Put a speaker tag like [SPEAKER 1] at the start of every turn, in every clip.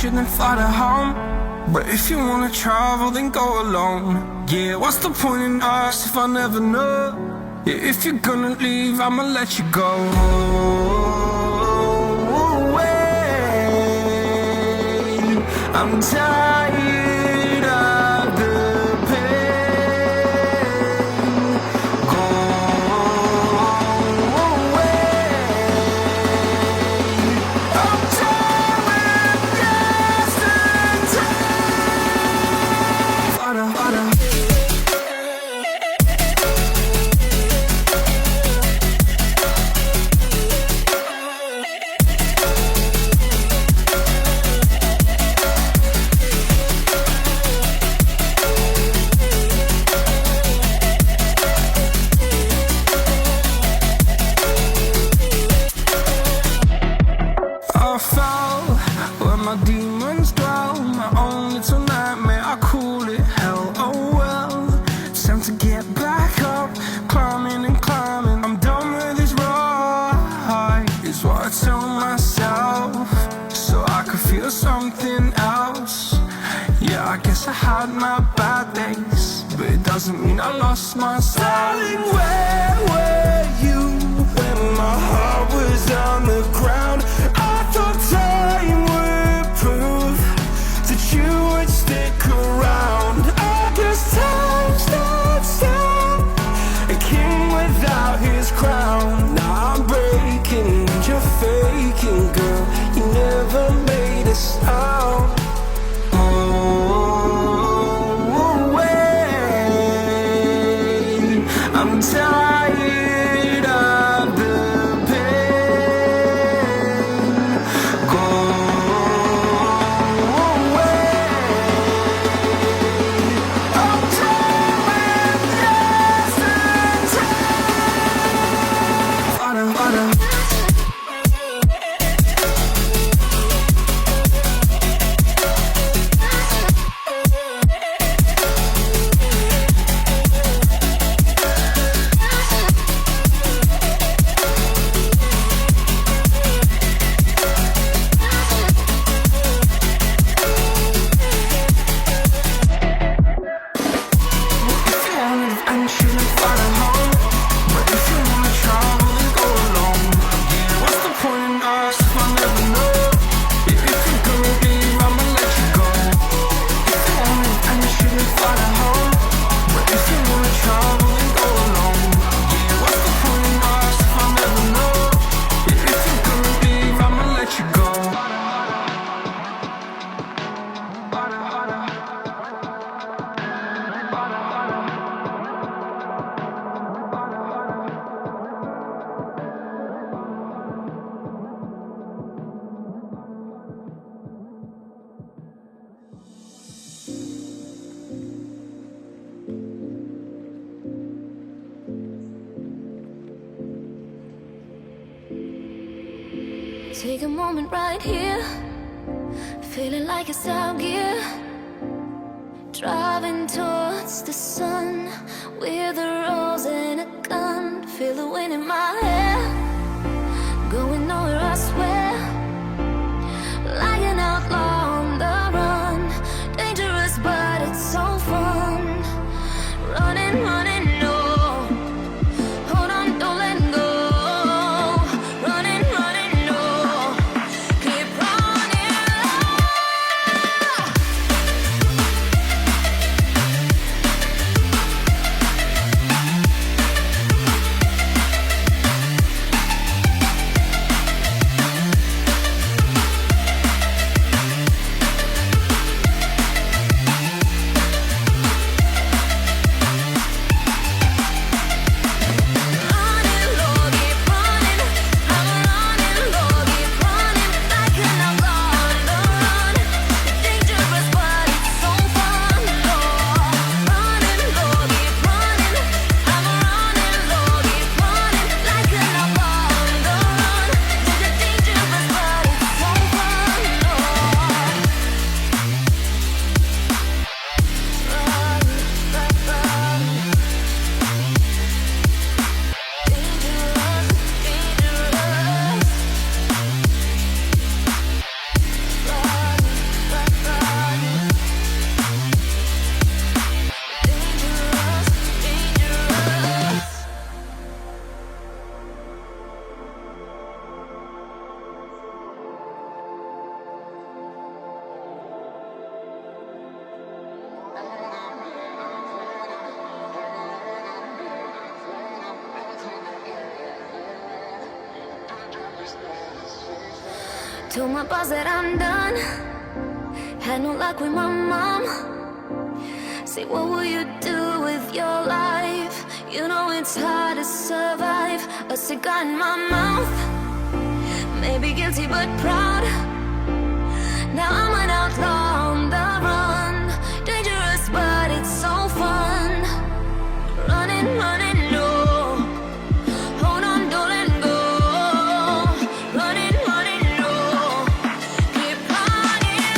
[SPEAKER 1] shouldn't fly to home. But if you wanna travel, then go alone. Yeah, what's the point in us if I never know? Yeah, if you're gonna leave, I'ma let you go. Wait, I'm tired of the pain. Go away. I'm done with yesterday. Harder, harder. I fell where my demons dwell. My own little nightmare, I call it hell. Oh well, it's time to get back up. Climbing and climbing, I'm done with this ride, is what I tell myself, so I could feel something else. Yeah, I guess I had my bad days, but it doesn't mean I lost myself. Darling, where were you when my heart was on the ground? I thought time would prove that you would stick around. I guess time stood still, a king without his crown. Now I'm breaking and you're faking, girl. You never made a sound. Oh, wait, I'm tired of the pain. Go away. I'm done with yesterday. Harder, harder.
[SPEAKER 2] Take a moment right here, feeling like it's out gear. Driving towards the sun with a rose and a gun. Feel the wind in my hair, going nowhere I swear. Like an outlaw on the run, dangerous but it's so fun. Running, running, no. Hold on, don't let go. Running, running, no. Keep running. Told my boss that I'm done. Had no luck with my mom. Say, what will you do with your life? You know it's hard to survive. A cigar in my mouth. Maybe guilty but proud. Now I'm an outlaw on the run. Dangerous but it's so fun. Running, running, no. Hold on, don't let go. Running, running, no. Keep running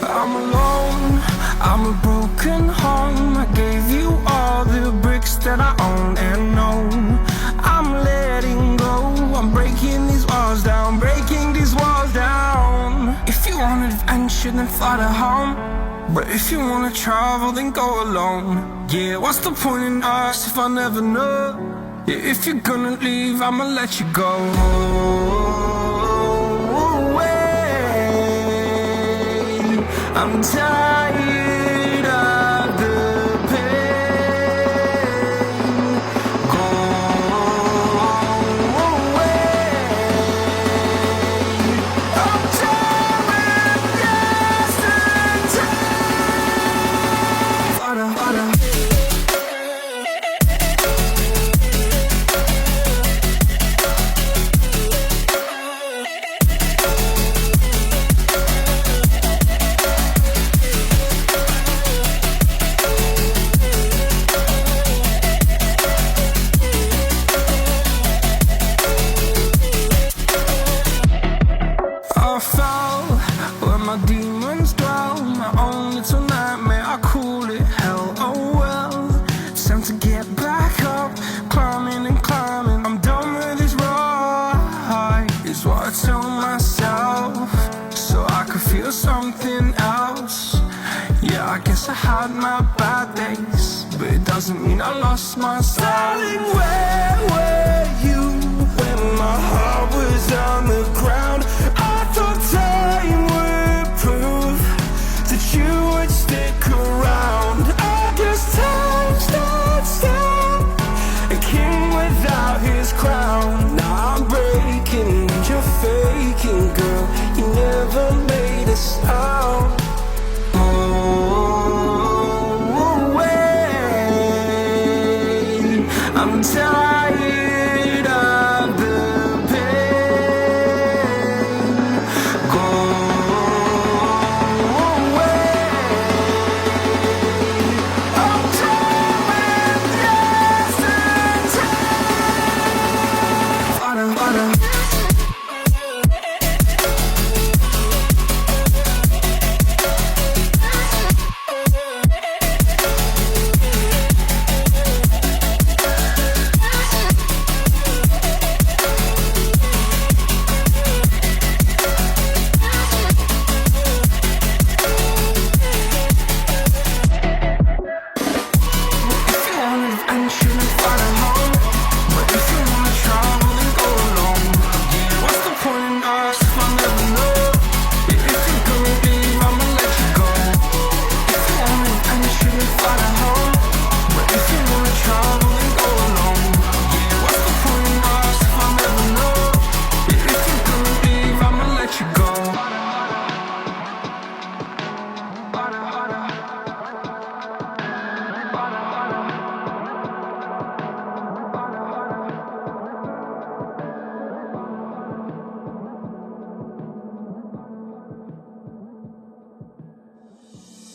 [SPEAKER 1] I'm alone, I'm a broken home. I gave you all the bricks that I own and know. I'm letting go, I'm breaking these walls down, breaking these walls down. If you want adventure, then fly to home. But if you wanna travel, then go alone. Yeah, what's the point in us if I never know? Yeah, if you're gonna leave, I'ma let you go. I'm tired of the pain. Go away. I'm tired of yesterday. I fell where my demons dwell. My own little nightmare, I call it hell. Oh well, it's time to get back up. Climbing and climbing, I'm done with this ride, is what I tell myself, so I could feel something else. Yeah, I guess I had my bad days, but it doesn't mean I lost myself. Darling, where were you when my heart was on the ground? I thought time would prove that you would stick around. I guess time stood still, a king without his crown. Now I'm breaking, you're faking, girl. You never made a stop.